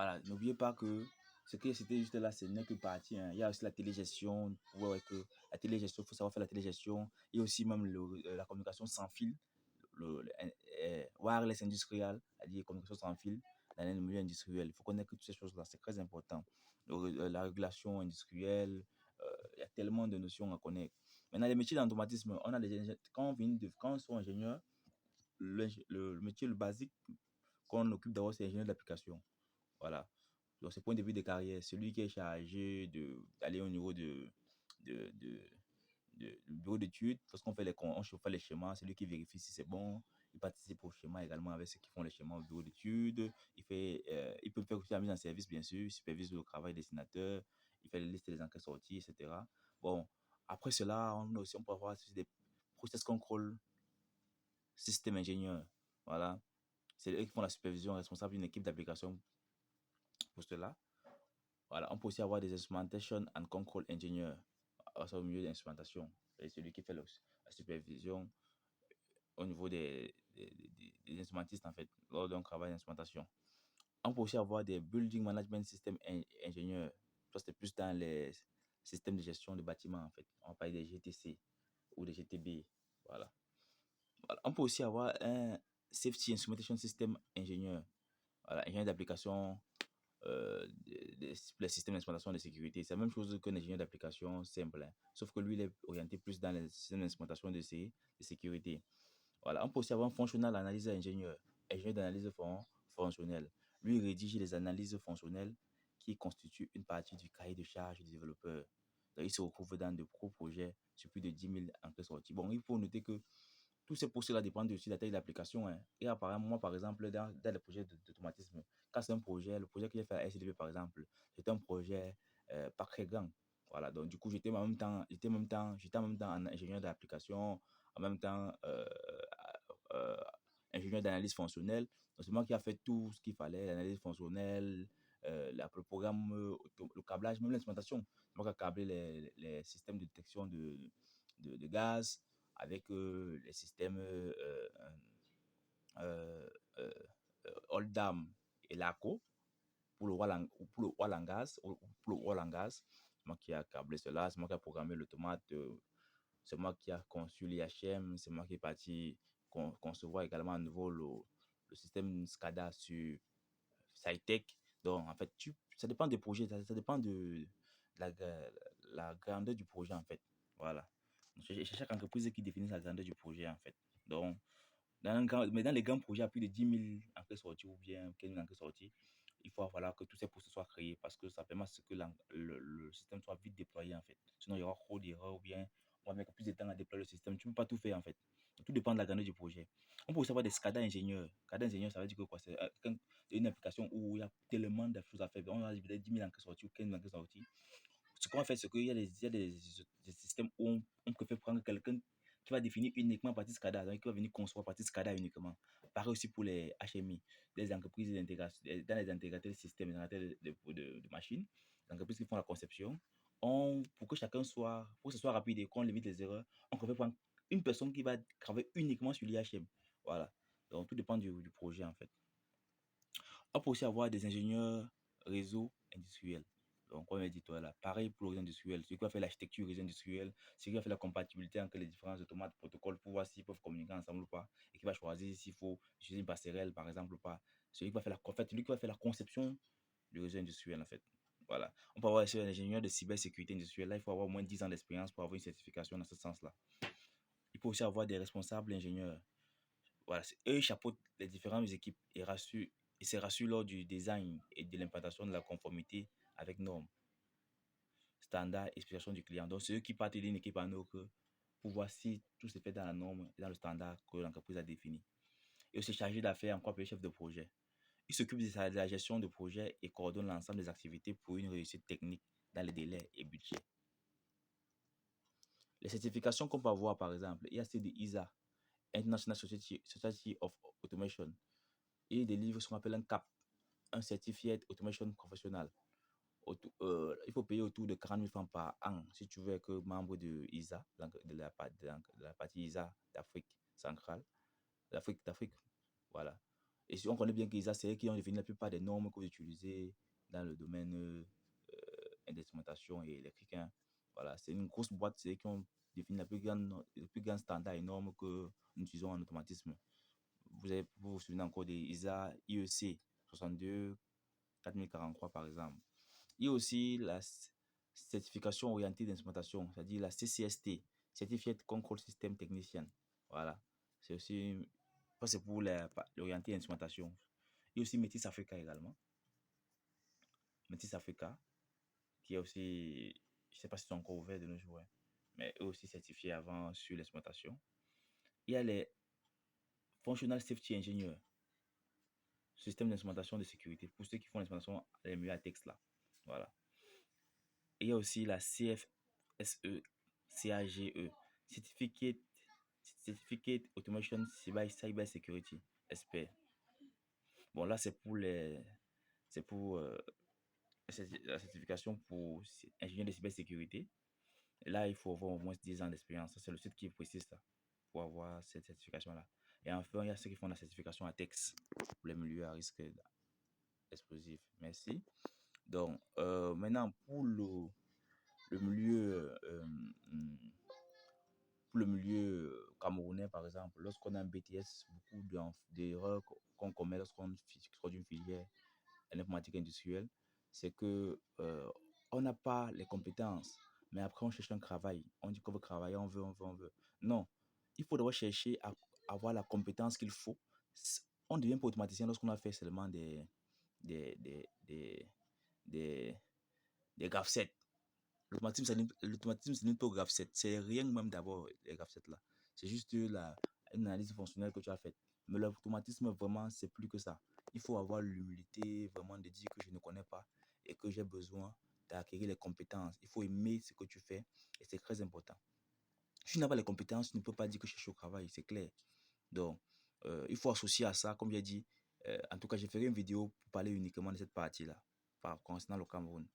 Voilà, n'oubliez pas que ce qui est cité juste là, ce n'est que partie. Hein. Il y a aussi la télégestion. Que la télégestion, il faut savoir faire la télégestion. Il y a aussi même la communication sans fil, wireless industrial, c'est-à-dire communication sans fil dans le milieu industriel. Il faut connaître toutes ces choses-là, c'est très important. La régulation industrielle, il y a tellement de notions à connaître. Maintenant, les métiers d'automatisme, on a quand on soit ingénieur, le métier le basique qu'on occupe d'abord, c'est ingénieur d'application. Voilà. Donc, c'est point de vue de carrière, celui qui est chargé d'aller au niveau du bureau d'études, parce qu'on fait on fait les schémas, c'est lui qui vérifie si c'est bon. Il participe au schéma également avec ceux qui font les schémas au bureau d'études. Il peut faire aussi la mise en service, bien sûr, il supervise le travail des dessinateurs, il fait les listes des enquêtes sorties, etc. Bon, après cela, on peut avoir des process control système ingénieur. Voilà. C'est eux qui font la supervision responsable d'une équipe d'application pour cela. Voilà, on peut aussi avoir des instrumentation and control engineer au milieu d'instrumentation. C'est celui qui fait la supervision au niveau des instrumentistes, en fait, lors d'un travail d'instrumentation. On peut aussi avoir des building management system ingénieurs. Ça, c'est plus dans les systèmes de gestion de bâtiments, en fait. On va parler des GTC ou des GTB. Voilà. On peut aussi avoir un safety instrumentation system ingénieur. Voilà, ingénieur d'application les systèmes d'exploitation de sécurité. C'est la même chose qu'un ingénieur d'application simple. Hein. Sauf que lui, il est orienté plus dans les systèmes d'exploitation de sécurité. Voilà. On peut aussi avoir un functional analyse ingénieur. Ingénieur d'analyse fonctionnelle. Lui, il rédige les analyses fonctionnelles qui constituent une partie du cahier de charge du développeur. Donc, il se retrouve dans de gros projets sur plus de 10 000 entrées sorties. Bon, il faut noter que tous ces postes-là dépendent aussi de la taille de l'application. Hein. Et apparemment, moi, par exemple, dans les projets d'automatisme, quand c'est un projet, le projet que j'ai fait à SDB, par exemple, c'est un projet pas très grand. Voilà, donc du coup, j'étais en même temps en ingénieur d'application, en même temps euh, ingénieur d'analyse fonctionnelle. Donc, c'est moi qui a fait tout ce qu'il fallait, l'analyse fonctionnelle, le programme, le câblage, même l'instrumentation. C'est moi qui a câblé les systèmes de détection de gaz avec les systèmes euh, euh, Oldham et LACO pour le wall en gaz. C'est moi qui a câblé cela, c'est moi qui a programmé l'automate, c'est moi qui a conçu l'IHM, c'est moi qui est parti concevoir également à nouveau le système SCADA sur SciTech. Donc, en fait, ça dépend des projets, ça dépend de la, la grandeur du projet, en fait. Voilà. C'est chaque entreprise qui définit la grandeur du projet, en fait. Donc, mais dans les grands projets à plus de 10 000 entrées sorties ou bien 15 000 entrées sorties, il faut voilà, que tous ces postes soient créés parce que ça permet à ce que le système soit vite déployé, en fait. Sinon, il y aura trop d'erreurs ou bien on va mettre plus de temps à déployer le système. Tu ne peux pas tout faire, en fait. Tout dépend de la grandeur du projet. On peut aussi avoir des SCADA ingénieurs. SCADA ingénieur, ça veut dire que quoi? C'est une application où il y a tellement de choses à faire. On a peut-être 10 000 entrées sorties ou 15 000 entrées sorties. Ce qu'on va faire, c'est qu'il y a des systèmes où on préfère prendre quelqu'un qui va définir uniquement partie SCADA, donc qui va venir concevoir partie SCADA uniquement. Pareil aussi pour les HMI, des entreprises d'intégration, dans les intégrateurs de systèmes, intégrateurs de machines, les entreprises qui font la conception. Pour que chacun pour que ce soit rapide et qu'on limite les erreurs, on préfère prendre une personne qui va travailler uniquement sur l'IHM. Voilà. Donc tout dépend du projet en fait. On peut aussi avoir des ingénieurs réseau industriels. Donc, comme on dit, toi, là, pareil pour le réseau industriel. Celui qui va faire l'architecture réseau industriel, celui qui va faire la compatibilité entre les différents automates, protocoles pour voir s'ils peuvent communiquer ensemble ou pas, et qui va choisir s'il faut utiliser une passerelle, par exemple, ou pas. Celui qui va faire celui qui va faire la conception du réseau industriel, en fait. Voilà. On peut avoir aussi un ingénieur de cybersécurité industrielle. Là, il faut avoir au moins 10 ans d'expérience pour avoir une certification dans ce sens-là. Il peut aussi avoir des responsables ingénieurs. Voilà, eux, ils chapeautent les différentes équipes et se rassurent lors du design et de l'implantation de la conformité avec normes, standards et spécifications du client. Donc, c'est eux qui partent d'une équipe à une autre pour voir si tout se fait dans la norme et dans le standard que l'entreprise a défini. Et aussi chargé d'affaires, encore plus chef de projet. Il s'occupe de la gestion de projet et coordonne l'ensemble des activités pour une réussite technique dans les délais et budgets. Les certifications qu'on peut avoir, par exemple, il y a celle de ISA, International Society of Automation. Et des livres ce qu'on appelle un CAP, un Certified Automation Professional. Il faut payer autour de 40 000 francs par an si tu veux être membre de ISA, de la partie ISA d'Afrique centrale, d'Afrique, voilà. Et si on connaît bien qu'ISA, c'est eux qui ont défini la plupart des normes que vous utilisez dans le domaine d'instrumentation et électrique, hein. Voilà, c'est une grosse boîte, c'est eux qui ont défini le plus grand standard et normes que nous utilisons en automatisme. Vous vous souvenez encore des ISA IEC 62 4043 par exemple. Il y a aussi la certification orientée d'instrumentation, c'est-à-dire la CCST, Certified Control System Technician. Voilà, c'est aussi, ça c'est pour l'orienté d'instrumentation. Il y a aussi Métis Africa également. Métis Africa, qui est aussi, je ne sais pas si c'est encore ouvert de nos jours, hein, mais eux aussi certifiés avant sur l'exploitation. Il y a les Functional Safety Engineers, système d'instrumentation de sécurité, pour ceux qui font l'instrumentation les mieux à texte là. Voilà. Et il y a aussi la CFSE, CAGE, Certificate Automation Cyber Security, SP. Bon, là, c'est pour la certification pour ingénieur de cybersécurité. Et là, il faut avoir au moins 10 ans d'expérience. C'est le site qui précise ça pour avoir cette certification-là. Et enfin, il y a ceux qui font la certification à TEX pour les milieux à risque explosif. Merci. Donc, maintenant, le milieu, pour le milieu camerounais, par exemple, lorsqu'on a un BTS, beaucoup d'erreurs qu'on commet lorsqu'on choisit une filière en informatique industrielle, c'est que on n'a pas les compétences, mais après on cherche un travail. On dit qu'on veut travailler, on veut. Non, il faut d'abord chercher à avoir la compétence qu'il faut. On devient pas automaticien lorsqu'on a fait seulement des, des, des, des, des graph-sets. L'automatisme, c'est une peu graph 7. C'est rien même d'abord, les graph 7 là. C'est juste une analyse fonctionnelle que tu as faite. Mais l'automatisme, vraiment, c'est plus que ça. Il faut avoir l'humilité vraiment de dire que je ne connais pas et que j'ai besoin d'acquérir les compétences. Il faut aimer ce que tu fais et c'est très important. Si tu n'as pas les compétences, tu ne peux pas dire que je suis au travail, c'est clair. Donc, il faut associer à ça, comme j'ai dit. En tout cas, je ferai une vidéo pour parler uniquement de cette partie-là, concernant le Cameroun.